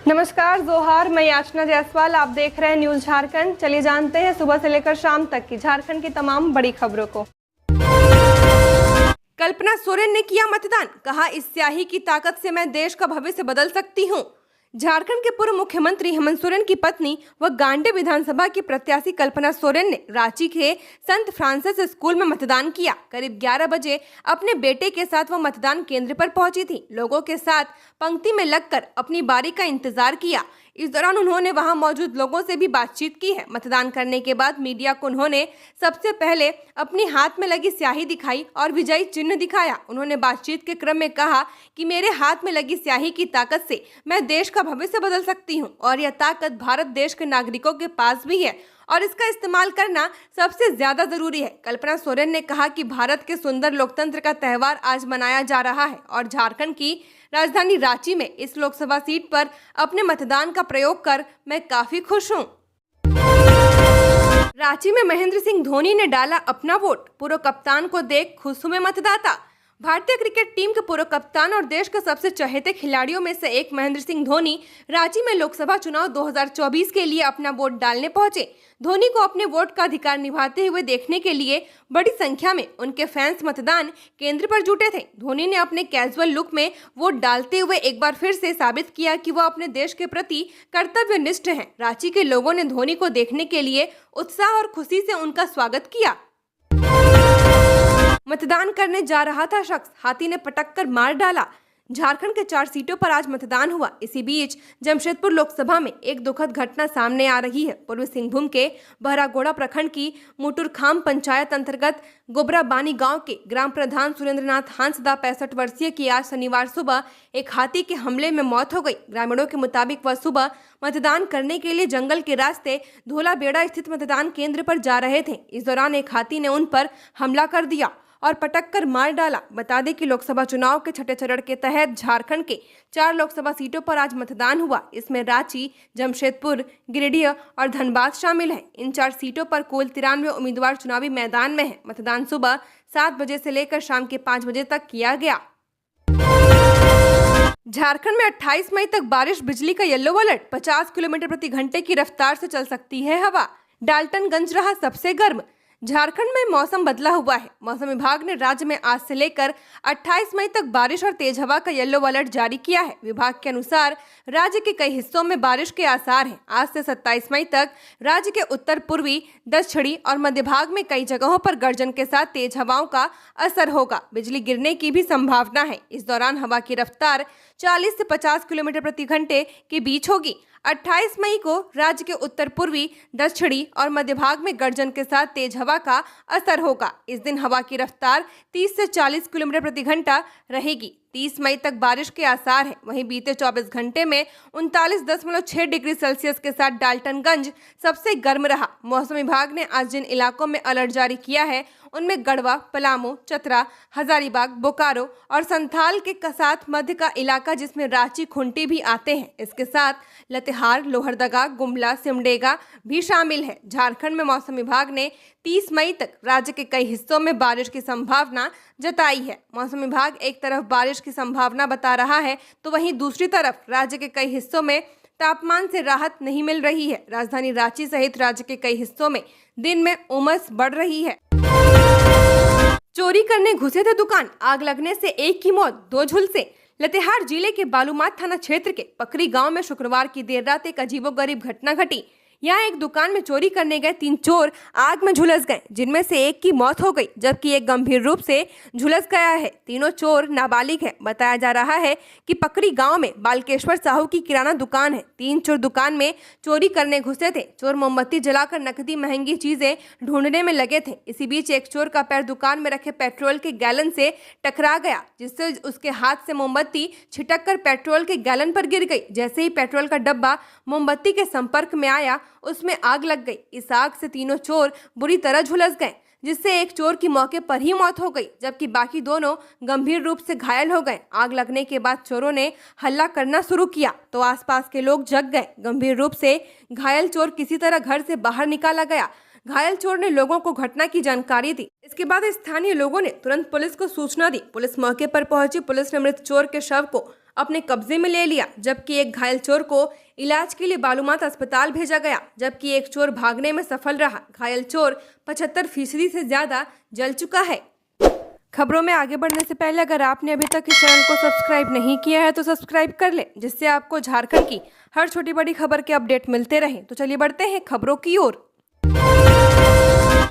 नमस्कार, जोहार। मैं याचना जायसवाल, आप देख रहे हैं न्यूज झारखंड। चलिए जानते हैं सुबह से लेकर शाम तक की झारखंड की तमाम बड़ी खबरों को। कल्पना सोरेन ने किया मतदान, कहा इस स्याही की ताकत से मैं देश का भविष्य बदल सकती हूं। झारखंड के पूर्व मुख्यमंत्री हेमंत सोरेन की पत्नी व गांडे विधानसभा की प्रत्याशी कल्पना सोरेन ने रांची के संत फ्रांसिस स्कूल में मतदान किया। करीब 11 बजे अपने बेटे के साथ वह मतदान केंद्र पर पहुंची थी। लोगों के साथ पंक्ति में लगकर अपनी बारी का इंतजार किया। इस दौरान उन्होंने वहां मौजूद लोगों से भी बातचीत की है। मतदान करने के बाद मीडिया को उन्होंने सबसे पहले अपनी हाथ में लगी स्याही दिखाई और विजयी चिन्ह दिखाया। उन्होंने बातचीत के क्रम में कहा कि मेरे हाथ में लगी स्याही की ताकत से मैं देश का भविष्य बदल सकती हूं और यह ताकत भारत देश के नागरिकों के पास भी है और इसका इस्तेमाल करना सबसे ज्यादा जरूरी है। कल्पना सोरेन ने कहा कि भारत के सुंदर लोकतंत्र का त्योहार आज मनाया जा रहा है और झारखंड की राजधानी रांची में इस लोकसभा सीट पर अपने मतदान का प्रयोग कर मैं काफी खुश हूं। रांची में महेंद्र सिंह धोनी ने डाला अपना वोट, पूर्व कप्तान को देख खुश हुए मतदाता। भारतीय क्रिकेट टीम के पूर्व कप्तान और देश के सबसे चहेते खिलाड़ियों में से एक महेंद्र सिंह धोनी रांची में लोकसभा चुनाव 2024 के लिए अपना वोट डालने पहुंचे। धोनी को अपने वोट का अधिकार निभाते हुए देखने के लिए बड़ी संख्या में उनके फैंस मतदान केंद्र पर जुटे थे। धोनी ने अपने कैजुअल लुक में वोट डालते हुए एक बार फिर से साबित किया कि वह अपने देश के प्रति कर्तव्यनिष्ठ हैं। रांची के लोगों ने धोनी को देखने के लिए उत्साह और खुशी से उनका स्वागत किया। मतदान करने जा रहा था शख्स, हाथी ने पटक कर मार डाला। झारखंड के 4 सीटों पर आज मतदान हुआ। इसी बीच जमशेदपुर लोकसभा में एक दुखद घटना सामने आ रही है। पूर्वी सिंहभूम के बहरागोड़ा प्रखंड की मुटुरखाम पंचायत अंतर्गत गोबराबानी गांव के ग्राम प्रधान सुरेंद्रनाथ हांसदा 65 वर्षीय की आज शनिवार सुबह एक हाथी के हमले में मौत हो गई। ग्रामीणों के मुताबिक वह सुबह मतदान करने के लिए जंगल के रास्ते धोलाबेड़ा स्थित मतदान केंद्र पर जा रहे थे। इस दौरान एक हाथी ने उन पर हमला कर दिया और पटक कर मार डाला। बता दें कि लोकसभा चुनाव के छठे चरण के तहत झारखंड के 4 लोकसभा सीटों पर आज मतदान हुआ। इसमें रांची, जमशेदपुर, गिरिडीह और धनबाद शामिल हैं। इन 4 सीटों पर कुल 93 उम्मीदवार चुनावी मैदान में हैं। मतदान सुबह 7 बजे से लेकर शाम के 5 बजे तक किया गया। झारखंड में 28 मई तक बारिश, बिजली का येलो अलर्ट। 50 किलोमीटर प्रति घंटे की रफ्तार से चल सकती है हवा। डाल्टनगंज रहा सबसे गर्म। झारखंड में मौसम बदला हुआ है। मौसम विभाग ने राज्य में आज से लेकर 28 मई तक बारिश और तेज हवा का येलो अलर्ट जारी किया है। विभाग के अनुसार राज्य के कई हिस्सों में बारिश के आसार हैं। आज से 27 मई तक राज्य के उत्तर पूर्वी, दक्षिणी और मध्य भाग में कई जगहों पर गर्जन के साथ तेज हवाओं का असर होगा। बिजली गिरने की भी संभावना है। इस दौरान हवा की रफ्तार 40 से 50 किलोमीटर प्रति घंटे के बीच होगी। 28 मई को राज्य के उत्तर पूर्वी, दक्षिणी और मध्य भाग में गर्जन के साथ तेज हवा का असर होगा। इस दिन हवा की रफ्तार 30 से 40 किलोमीटर प्रति घंटा रहेगी। 30 मई तक बारिश के आसार हैं। वहीं बीते 24 घंटे में 39.6 डिग्री सेल्सियस के साथ डाल्टनगंज सबसे गर्म रहा। मौसम विभाग ने आज जिन इलाकों में अलर्ट जारी किया है उनमें गढ़वा, पलामू, चतरा, हजारीबाग, बोकारो और संथाल के साथ मध्य का इलाका जिसमें रांची, खूंटी भी आते हैं। इसके साथ लातेहार, लोहरदगा, गुमला, सिमडेगा भी शामिल है। झारखंड में मौसम विभाग ने 30 मई तक राज्य के कई हिस्सों में बारिश की संभावना जताई है। मौसम विभाग एक तरफ बारिश की संभावना बता रहा है तो वहीं दूसरी तरफ राज्य के कई हिस्सों में तापमान से राहत नहीं मिल रही है। राजधानी रांची सहित राज्य के कई हिस्सों में दिन में उमस बढ़ रही है। चोरी करने घुसे थे दुकान, आग लगने से एक की मौत, 2 झुलसे। लातेहार जिले के बालूमाथ थाना क्षेत्र के पकरी गांव में शुक्रवार की देर रात एक अजीबोगरीब घटना घटी। यहाँ एक दुकान में चोरी करने गए 3 चोर आग में झुलस गए, जिनमें से एक की मौत हो गई जबकि एक गंभीर रूप से झुलस गया है। तीनों चोर नाबालिग हैं। बताया जा रहा है कि पकरी गांव में बालकेश्वर साहू की किराना दुकान है। 3 चोर दुकान में चोरी करने घुसे थे। चोर मोमबत्ती जलाकर नकदी, महंगी चीजें ढूंढने में लगे थे। इसी बीच एक चोर का पैर दुकान में रखे पेट्रोल के गैलन से टकरा गया, जिससे उसके हाथ से मोमबत्ती छिटक कर पेट्रोल के गैलन पर गिर गई। जैसे ही पेट्रोल का डब्बा मोमबत्ती के संपर्क में आया उसमें आग लग गई। इस आग से तीनों चोर बुरी तरह झुलस गए, जिससे एक चोर की मौके पर ही मौत हो गई जबकि बाकी दोनों गंभीर रूप से घायल हो गए। आग लगने के बाद चोरों ने हल्ला करना शुरू किया तो आसपास के लोग जग गए। गंभीर रूप से घायल चोर किसी तरह घर से बाहर निकाला गया। घायल चोर ने लोगों को घटना की जानकारी दी। इसके बाद स्थानीय लोगों ने तुरंत पुलिस को सूचना दी। पुलिस मौके पर पहुंची। पुलिस ने मृत चोर के शव को अपने कब्जे में ले लिया, जबकि एक घायल चोर को इलाज के लिए बालूमाथ अस्पताल भेजा गया, जबकि एक चोर भागने में सफल रहा। घायल चोर 75% से ज्यादा जल चुका है। खबरों में आगे बढ़ने से पहले अगर आपने अभी तक इस चैनल को सब्सक्राइब नहीं किया है तो सब्सक्राइब कर ले, जिससे आपको झारखंड की हर छोटी बड़ी खबर के अपडेट मिलते रहें। तो चलिए बढ़ते हैं खबरों की ओर।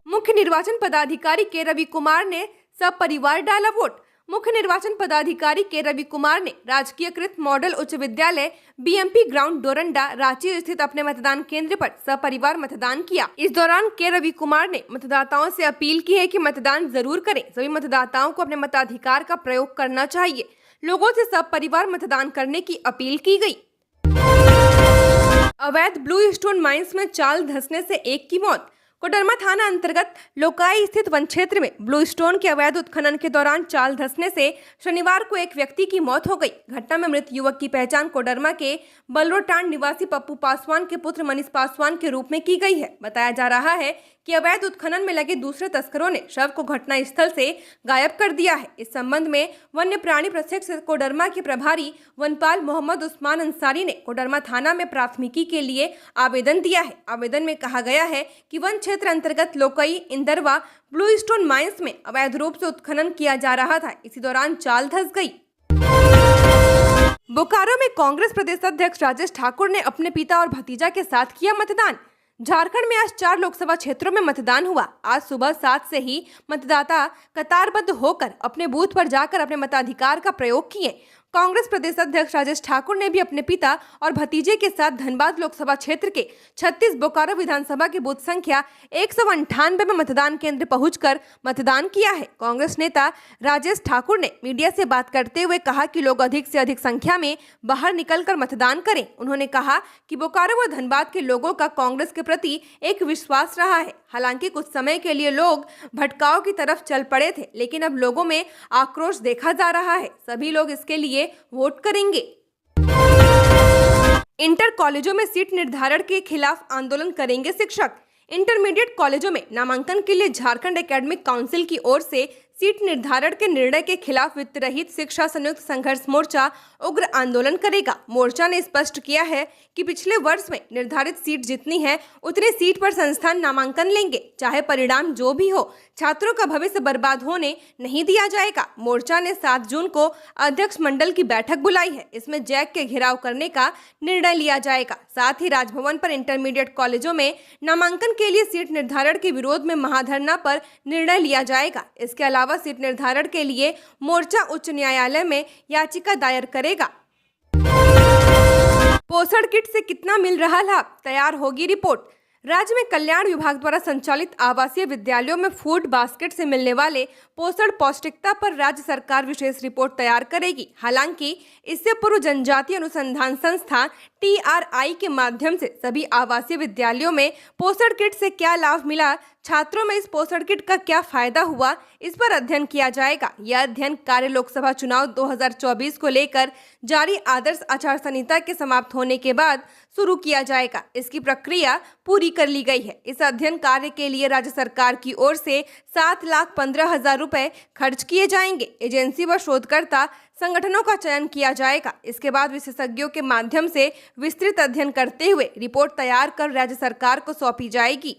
मुख्य निर्वाचन पदाधिकारी के रवि कुमार ने सब परिवार डाला वोट। मुख्य निर्वाचन पदाधिकारी के रवि कुमार ने राजकीयकृत मॉडल उच्च विद्यालय बीएमपी ग्राउंड डोरंडा रांची स्थित अपने मतदान केंद्र पर सपरिवार मतदान किया। इस दौरान के रवि कुमार ने मतदाताओं से अपील की है कि मतदान जरूर करें। सभी मतदाताओं को अपने मताधिकार का प्रयोग करना चाहिए। लोगों से सपरिवार मतदान करने की अपील की गई। अवैध ब्लू स्टोन माइंस में चाल धंसने से एक की मौत। कोडरमा थाना अंतर्गत लोकाई स्थित वन क्षेत्र में ब्लू स्टोन के अवैध उत्खनन के दौरान चाल धंसने से शनिवार को एक व्यक्ति की मौत हो गई। घटना में मृत युवक की पहचान कोडरमा के बलरोटांड निवासी पप्पू पासवान के पुत्र मनीष पासवान के रूप में की गई है। बताया जा रहा है कि अवैध उत्खनन में लगे दूसरे तस्करों ने शव को घटनास्थल से गायब कर दिया है। इस संबंध में वन्य प्राणी प्रशिक्षक कोडरमा के प्रभारी वनपाल मोहम्मद उस्मान अंसारी ने कोडरमा थाना में प्राथमिकी के लिए आवेदन दिया है। आवेदन में कहा गया है कि वन क्षेत्र अंतर्गत लोकई इंदरवा ब्लू स्टोन माइंस में अवैध रूप से उत्खनन किया जा रहा था। इसी दौरान चाल धंस गई। बोकारो में कांग्रेस प्रदेश अध्यक्ष राजेश ठाकुर ने अपने पिता और भतीजा के साथ किया मतदान। झारखंड में आज 4 लोकसभा क्षेत्रों में मतदान हुआ। आज सुबह 7 से ही मतदाता कतारबद्ध होकर अपने बूथ पर जाकर अपने मताधिकार का प्रयोग किए। कांग्रेस प्रदेश अध्यक्ष राजेश ठाकुर ने भी अपने पिता और भतीजे के साथ धनबाद लोकसभा क्षेत्र के 36 बोकारो विधानसभा के बूथ संख्या 198 में मतदान केंद्र पहुंचकर मतदान किया है। कांग्रेस नेता राजेश ठाकुर ने मीडिया से बात करते हुए कहा कि लोग अधिक से अधिक संख्या में बाहर निकलकर मतदान करें। उन्होंने कहा कि बोकारो व धनबाद के लोगों का कांग्रेस के प्रति एक विश्वास रहा है। हालांकि कुछ समय के लिए लोग भटकाव की तरफ चल पड़े थे, लेकिन अब लोगों में आक्रोश देखा जा रहा है। सभी लोग इसके लिए वोट करेंगे। इंटर कॉलेजों में सीट निर्धारण के खिलाफ आंदोलन करेंगे शिक्षक। इंटरमीडिएट कॉलेजों में नामांकन के लिए झारखंड एकेडमिक काउंसिल की ओर से सीट निर्धारण के निर्णय के खिलाफ वित्त रहित शिक्षा संयुक्त संघर्ष मोर्चा उग्र आंदोलन करेगा। मोर्चा ने स्पष्ट किया है कि पिछले वर्ष में निर्धारित सीट जितनी है उतनी सीट पर संस्थान नामांकन लेंगे, चाहे परिणाम जो भी हो। छात्रों का भविष्य बर्बाद होने नहीं दिया जाएगा। मोर्चा ने 7 जून को अध्यक्ष मंडल की बैठक बुलाई है। इसमें जैक के घेराव करने का निर्णय लिया जाएगा। साथ ही राजभवन पर इंटरमीडिएट कॉलेजों में नामांकन के लिए सीट निर्धारण के विरोध में महाधरना पर निर्णय लिया जाएगा। इसके अलावा सीट निर्धारण के लिए मोर्चा उच्च न्यायालय में याचिका दायर करेगा। पोषण किट से कितना मिल रहा लाभ, तैयार होगी रिपोर्ट। राज्य में कल्याण विभाग द्वारा संचालित आवासीय विद्यालयों में फूड बास्केट से मिलने वाले पोषण पौष्टिकता पर राज्य सरकार विशेष रिपोर्ट तैयार करेगी। हालांकि इससे पूर्व जनजातीय अनुसंधान संस्था TRI के माध्यम से सभी आवासीय विद्यालयों में पोषण किट से क्या लाभ मिला, छात्रों में इस पोषण किट का क्या फायदा हुआ, इस पर अध्ययन किया जाएगा। यह अध्ययन कार्य लोकसभा चुनाव 2024 को लेकर जारी आदर्श आचार संहिता के समाप्त होने के बाद शुरू किया जाएगा। इसकी प्रक्रिया पूरी कर ली गई है। इस अध्ययन कार्य के लिए राज्य सरकार की ओर से 7,15,000 रुपए खर्च किए जाएंगे। एजेंसी व शोधकर्ता संगठनों का चयन किया जाएगा। इसके बाद विशेषज्ञों के माध्यम से विस्तृत अध्ययन करते हुए रिपोर्ट तैयार कर राज्य सरकार को सौंपी जाएगी।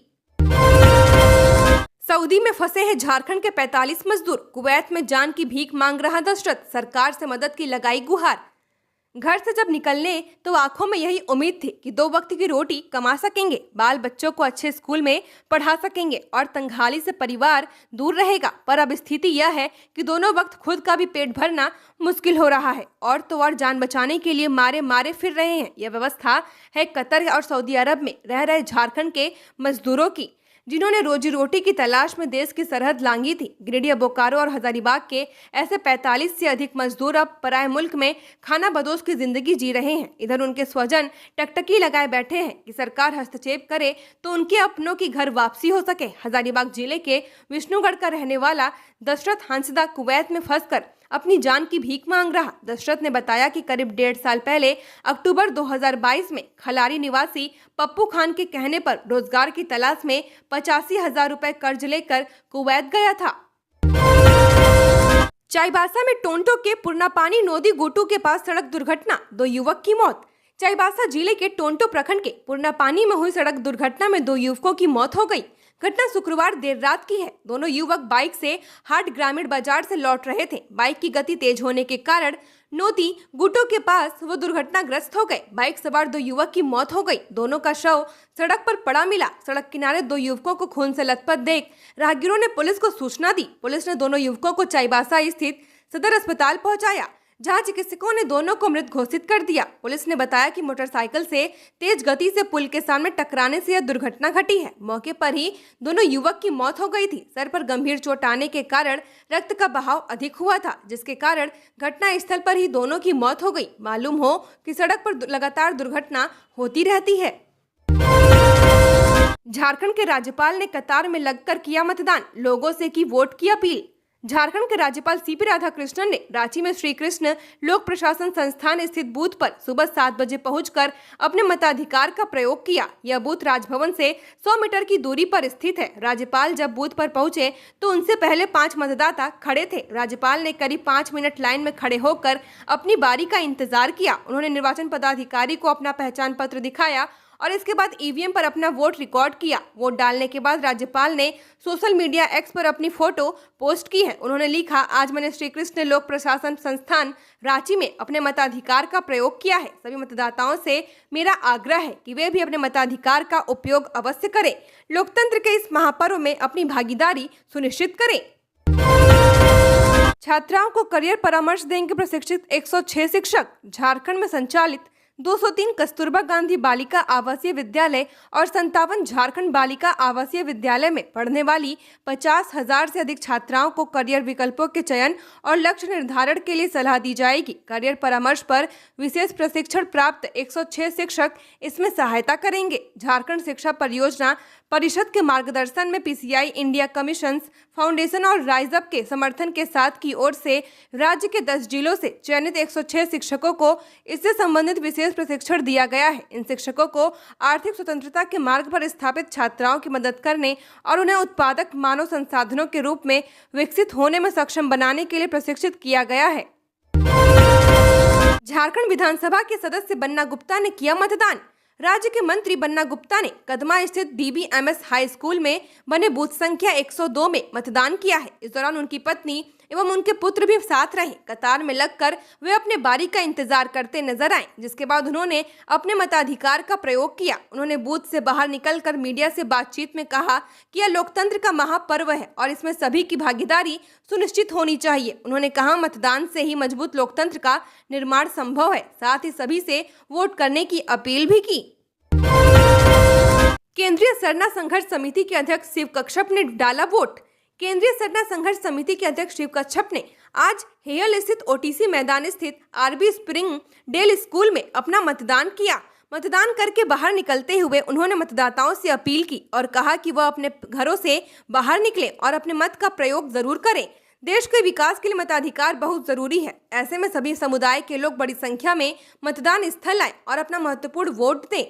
सऊदी में फंसे हैं झारखंड के 45 मजदूर। कुवैत में जान की भीख मांग रहा दशरथ, सरकार से मदद की लगाई गुहार। घर से जब निकलने तो आंखों में यही उम्मीद थी कि 2 वक्त की रोटी कमा सकेंगे, बाल बच्चों को अच्छे स्कूल में पढ़ा सकेंगे और तंगहाली से परिवार दूर रहेगा। पर अब स्थिति यह है कि दोनों वक्त खुद का भी पेट भरना मुश्किल हो रहा है और तो और जान बचाने के लिए मारे मारे फिर रहे हैं। यह व्यवस्था है कतर और सऊदी अरब में रह रहे झारखंड के मजदूरों की, जिन्होंने रोजी रोटी की तलाश में देश की सरहद लांघी थी। गिरिडीह, बोकारो और हजारीबाग के ऐसे 45 से अधिक मजदूर अब पराए मुल्क में खाना बदोश की जिंदगी जी रहे हैं। इधर उनके स्वजन टकटकी लगाए बैठे हैं कि सरकार हस्तक्षेप करे तो उनके अपनों की घर वापसी हो सके। हजारीबाग जिले के विष्णुगढ़ का रहने वाला दशरथ हंसदा कुवैत में फंसकर अपनी जान की भीख मांग रहा। दशरथ ने बताया कि करीब 1.5 साल पहले अक्टूबर 2022 में खलारी निवासी पप्पू खान के कहने पर रोजगार की तलाश में 85,000 रुपए कर्ज लेकर कुवैत गया था। चाईबासा में टोंटो के पुरनापानी नोदी गुटू के पास सड़क दुर्घटना, 2 युवक की मौत। चाईबासा जिले के टोंटो प्रखंड के पुरनापानी में हुई सड़क दुर्घटना में 2 युवकों की मौत हो गई। घटना शुक्रवार देर रात की है। दोनों युवक बाइक से हाट ग्रामीण बाजार से लौट रहे थे। बाइक की गति तेज होने के कारण नोदी गुटो के पास वो दुर्घटनाग्रस्त हो गए। बाइक सवार 2 युवक की मौत हो गई। दोनों का शव सड़क पर पड़ा मिला। सड़क किनारे 2 युवकों को खून से लथपथ देख राहगीरों ने पुलिस को सूचना दी। पुलिस ने दोनों युवकों को चाईबासा स्थित सदर अस्पताल पहुंचाया, जहां चिकित्सकों ने दोनों को मृत घोषित कर दिया। पुलिस ने बताया कि मोटरसाइकिल से तेज गति से पुल के सामने टकराने से यह दुर्घटना घटी है। मौके पर ही दोनों युवक की मौत हो गई थी। सर पर गंभीर चोट आने के कारण रक्त का बहाव अधिक हुआ था, जिसके कारण घटना स्थल पर ही दोनों की मौत हो गई। मालूम हो कि सड़क पर लगातार दुर्घटना होती रहती है। झारखंड के राज्यपाल ने कतार में लगकर किया मतदान, लोगों से की वोट की अपील। झारखंड के राज्यपाल सीपी राधाकृष्णन ने रांची में श्री कृष्ण लोक प्रशासन संस्थान स्थित बूथ पर सुबह 7 बजे पहुंचकर अपने मताधिकार का प्रयोग किया। यह बूथ राजभवन से 100 मीटर की दूरी पर स्थित है। राज्यपाल जब बूथ पर पहुंचे तो उनसे पहले 5 मतदाता खड़े थे। राज्यपाल ने करीब 5 मिनट लाइन में खड़े होकर अपनी बारी का इंतजार किया। उन्होंने निर्वाचन पदाधिकारी को अपना पहचान पत्र दिखाया और इसके बाद ईवीएम पर अपना वोट रिकॉर्ड किया। वोट डालने के बाद राज्यपाल ने सोशल मीडिया एक्स पर अपनी फोटो पोस्ट की है। उन्होंने लिखा, आज मैंने श्री कृष्ण लोक प्रशासन संस्थान रांची में अपने मताधिकार का प्रयोग किया है। सभी मतदाताओं से मेरा आग्रह है कि वे भी अपने मताधिकार का उपयोग अवश्य करें। लोकतंत्र के इस महापर्व में अपनी भागीदारी सुनिश्चित करें। छात्राओं को करियर परामर्श देंगे प्रशिक्षित 106 शिक्षक। झारखंड में संचालित 203 कस्तूरबा गांधी बालिका आवासीय विद्यालय और 57 झारखंड बालिका आवासीय विद्यालय में पढ़ने वाली 50,000 से अधिक छात्राओं को करियर विकल्पों के चयन और लक्ष्य निर्धारण के लिए सलाह दी जाएगी। करियर परामर्श पर विशेष प्रशिक्षण प्राप्त 106 शिक्षक इसमें सहायता करेंगे। झारखंड शिक्षा परियोजना परिषद के मार्गदर्शन में पीसीआई इंडिया कमीशन फाउंडेशन और राइज अप के समर्थन के साथ की ओर से राज्य के 10 जिलों से चयनित 106 शिक्षकों को इससे संबंधित विशेष प्रशिक्षण दिया गया है। इन शिक्षकों को आर्थिक स्वतंत्रता के मार्ग पर स्थापित छात्राओं की मदद करने और उन्हें उत्पादक मानव संसाधनों के रूप में विकसित होने में सक्षम बनाने के लिए प्रशिक्षित किया गया है। झारखंड विधानसभा के सदस्य बन्ना गुप्ता ने किया मतदान। राज्य के मंत्री बन्ना गुप्ता ने कदमा स्थित डीबीएमएस हाई स्कूल में बने बूथ संख्या 102 में मतदान किया है। इस दौरान उनकी पत्नी एवं उनके पुत्र भी साथ रहे। कतार में लगकर वे अपने बारी का इंतजार करते नजर आए, जिसके बाद उन्होंने अपने मताधिकार का प्रयोग किया। उन्होंने बूथ से बाहर निकलकर मीडिया से बातचीत में कहा कि यह लोकतंत्र का महापर्व है और इसमें सभी की भागीदारी सुनिश्चित होनी चाहिए। उन्होंने कहा, मतदान से ही मजबूत लोकतंत्र का निर्माण संभव है। साथ ही सभी से वोट करने की अपील भी की। केंद्रीय सरना संघर्ष समिति के अध्यक्ष शिव कच्छप ने डाला वोट। केंद्रीय सरना संघर्ष समिति के अध्यक्ष शिव कच्छप ने आज हेयल स्थित ओटीसी मैदान स्थित आरबी स्प्रिंग डेल स्कूल में अपना मतदान किया। मतदान करके बाहर निकलते हुए उन्होंने मतदाताओं से अपील की और कहा कि वह अपने घरों से बाहर निकलें और अपने मत का प्रयोग जरूर करें। देश के विकास के लिए मताधिकार बहुत जरूरी है। ऐसे में सभी समुदाय के लोग बड़ी संख्या में मतदान स्थल आए और अपना महत्वपूर्ण वोट दें।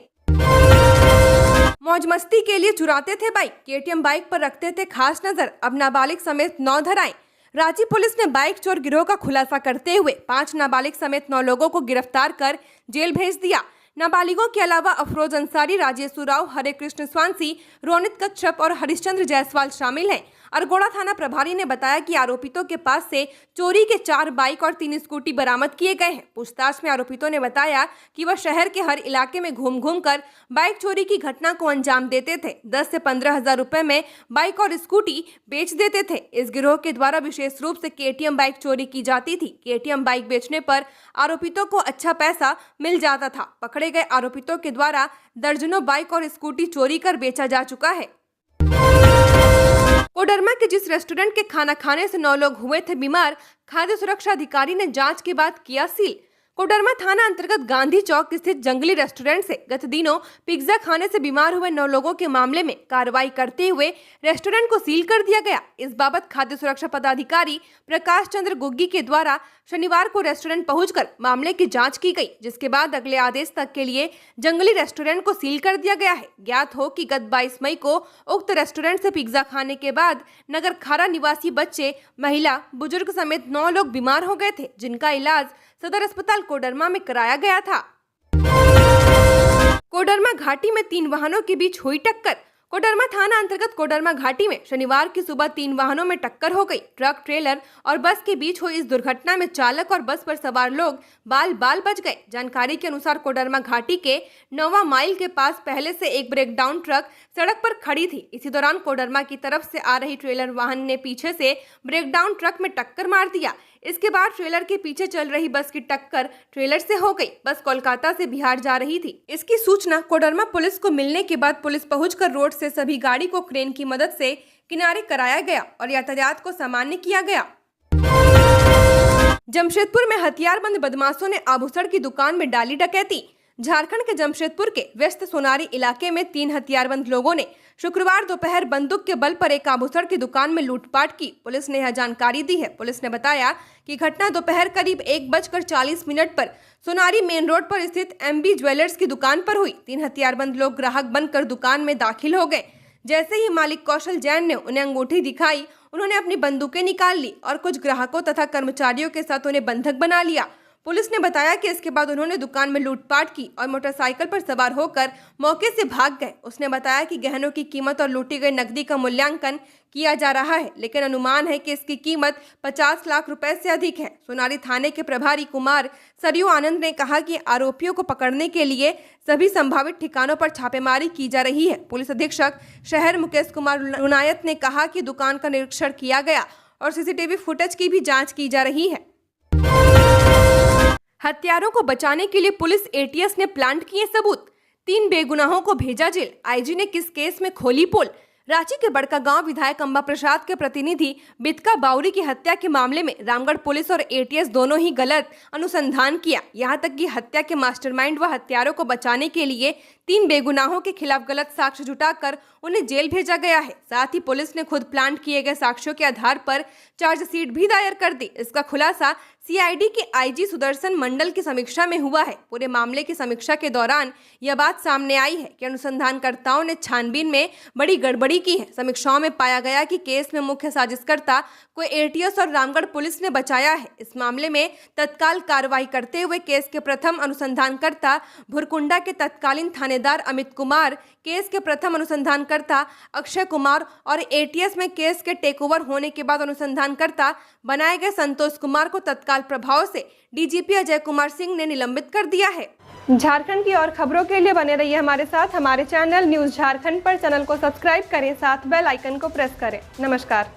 मौज मस्ती के लिए चुराते थे बाइक, केटीएम बाइक पर रखते थे खास नजर। अब नाबालिग समेत 9 धराए। रांची पुलिस ने बाइक चोर गिरोह का खुलासा करते हुए 5 नाबालिग समेत 9 लोगों को गिरफ्तार कर जेल भेज दिया। नाबालिगों के अलावा अफरोज अंसारी, राजेश राव, हरे कृष्ण स्वांसी, रोनित कच्छप और हरिश्चंद्र जायसवाल शामिल हैं। अरगोड़ा थाना प्रभारी ने बताया कि आरोपितों के पास से चोरी के 4 बाइक और 3 स्कूटी बरामद किए गए हैं। पूछताछ में आरोपितों ने बताया कि वह शहर के हर इलाके में घूम घूम कर बाइक चोरी की घटना को अंजाम देते थे। 10 से 15,000 रुपए में बाइक और स्कूटी बेच देते थे। इस गिरोह के द्वारा विशेष रूप से केटीएम बाइक चोरी की जाती थी। केटीएम बाइक बेचने पर आरोपितों को अच्छा पैसा मिल जाता था। पकड़े गए आरोपितों के द्वारा दर्जनों बाइक और स्कूटी चोरी कर बेचा जा चुका है। कोडरमा के जिस रेस्टोरेंट के खाना खाने से 9 लोग हुए थे बीमार, खाद्य सुरक्षा अधिकारी ने जांच के बाद किया सील। कोडरमा थाना अंतर्गत गांधी चौक स्थित जंगली रेस्टोरेंट से गत दिनों पिज्जा खाने से बीमार हुए 9 लोगों के मामले में कार्रवाई करते हुए रेस्टोरेंट को सील कर दिया गया। इस बाबत खाद्य सुरक्षा पदाधिकारी प्रकाश चंद्र गुग्गी के द्वारा शनिवार को रेस्टोरेंट पहुंचकर मामले की जांच की गई, जिसके बाद अगले आदेश तक के लिए जंगली रेस्टोरेंट को सील कर दिया गया है। ज्ञात हो कि गत 22 मई को उक्त रेस्टोरेंट से पिज्जा खाने के बाद नगर खारा निवासी बच्चे, महिला, बुजुर्ग समेत 9 लोग बीमार हो गए थे, जिनका इलाज सदर अस्पताल कोडरमा में कराया गया था। कोडरमा घाटी में 3 वाहनों के बीच हुई टक्कर। कोडरमा थाना अंतर्गत कोडरमा घाटी में शनिवार की सुबह 3 वाहनों में टक्कर हो गई। ट्रक, ट्रेलर और बस के बीच हुई इस दुर्घटना में चालक और बस पर सवार लोग बाल बाल बच गए। जानकारी के अनुसार कोडरमा घाटी के 9वां माइल के पास पहले से एक ब्रेकडाउन ट्रक सड़क पर खड़ी थी। इसी दौरान कोडरमा की तरफ से आ रही ट्रेलर वाहन ने पीछे से ब्रेकडाउन ट्रक में टक्कर मार दिया। इसके बाद ट्रेलर के पीछे चल रही बस की टक्कर ट्रेलर से हो गई। बस कोलकाता से बिहार जा रही थी। इसकी सूचना कोडरमा पुलिस को मिलने के बाद पुलिस पहुंचकर रोड से सभी गाड़ी को क्रेन की मदद से किनारे कराया गया और यातायात को सामान्य किया गया। जमशेदपुर में हथियारबंद बदमाशों ने आभूषण की दुकान में डाली डकैती। झारखंड के जमशेदपुर के व्यस्त सोनारी इलाके में 3 हथियारबंद लोगों ने शुक्रवार दोपहर बंदूक के बल पर एक आभूषण की दुकान में लूटपाट की। पुलिस ने यह जानकारी दी है। पुलिस ने बताया कि घटना दोपहर करीब 1:40 पर सोनारी मेन रोड पर स्थित MB ज्वेलर्स की दुकान पर हुई। 3 हथियारबंद लोग ग्राहक बनकर दुकान में दाखिल हो गए। जैसे ही मालिक कौशल जैन ने उन्हें अंगूठी दिखाई, उन्होंने अपनी बंदूकें निकाल ली और कुछ ग्राहकों तथा कर्मचारियों के साथ उन्हें बंधक बना लिया। पुलिस ने बताया कि इसके बाद उन्होंने दुकान में लूटपाट की और मोटरसाइकिल पर सवार होकर मौके से भाग गए। उसने बताया कि गहनों की कीमत और लूटी गई नकदी का मूल्यांकन किया जा रहा है, लेकिन अनुमान है कि इसकी कीमत 50 लाख रुपए से अधिक है। सोनारी थाने के प्रभारी कुमार सरयू आनंद ने कहा कि आरोपियों को पकड़ने के लिए सभी संभावित ठिकानों पर छापेमारी की जा रही है। पुलिस अधीक्षक शहर मुकेश कुमार रुनायत ने कहा कि दुकान का निरीक्षण किया गया और CCTV फुटेज की भी जाँच की जा रही है। हत्यारों को बचाने के लिए पुलिस ATS ने प्लांट किए सबूत। 3 बेगुनाहों को भेजा जेल। IG ने किस केस में खोली पोल। रांची के बड़कागांव विधायक अंबा प्रसाद के प्रतिनिधि बितका बाउरी की हत्या के मामले में रामगढ़ पुलिस और ATS दोनों ही गलत अनुसंधान किया। यहां तक कि हत्या के मास्टरमाइंड व हत्यारों को बचाने के लिए 3 बेगुनाहों के खिलाफ गलत साक्ष्य जुटाकर उन्हें जेल भेजा गया है। साथ ही पुलिस ने खुद प्लांट किए गए साक्ष्यों के आधार पर चार्जशीट भी दायर कर दी। इसका खुलासा CID के IG सुदर्शन मंडल की समीक्षा में हुआ है। पूरे मामले की समीक्षा के दौरान यह बात सामने आई है कि अनुसंधानकर्ताओं ने छानबीन में बड़ी गड़बड़ी की है। समीक्षाओं में पाया गया कि केस में मुख्य साजिशकर्ता को ATS और रामगढ़ पुलिस ने बचाया है। इस मामले में तत्काल कार्रवाई करते हुए केस के प्रथम अनुसंधानकर्ता भुरकुंडा के तत्कालीन थानेदार अमित कुमार, केस के प्रथम अनुसंधानकर्ता अक्षय कुमार और ATS में केस के टेकओवर होने के बाद अनुसंधानकर्ता बनाए गए संतोष कुमार को तत्काल प्रभाव से DGP अजय कुमार सिंह ने निलंबित कर दिया है। झारखंड की और खबरों के लिए बने रहिए हमारे साथ। हमारे चैनल न्यूज़ झारखंड पर चैनल को सब्सक्राइब करें, साथ बेल आइकन को प्रेस करें। नमस्कार।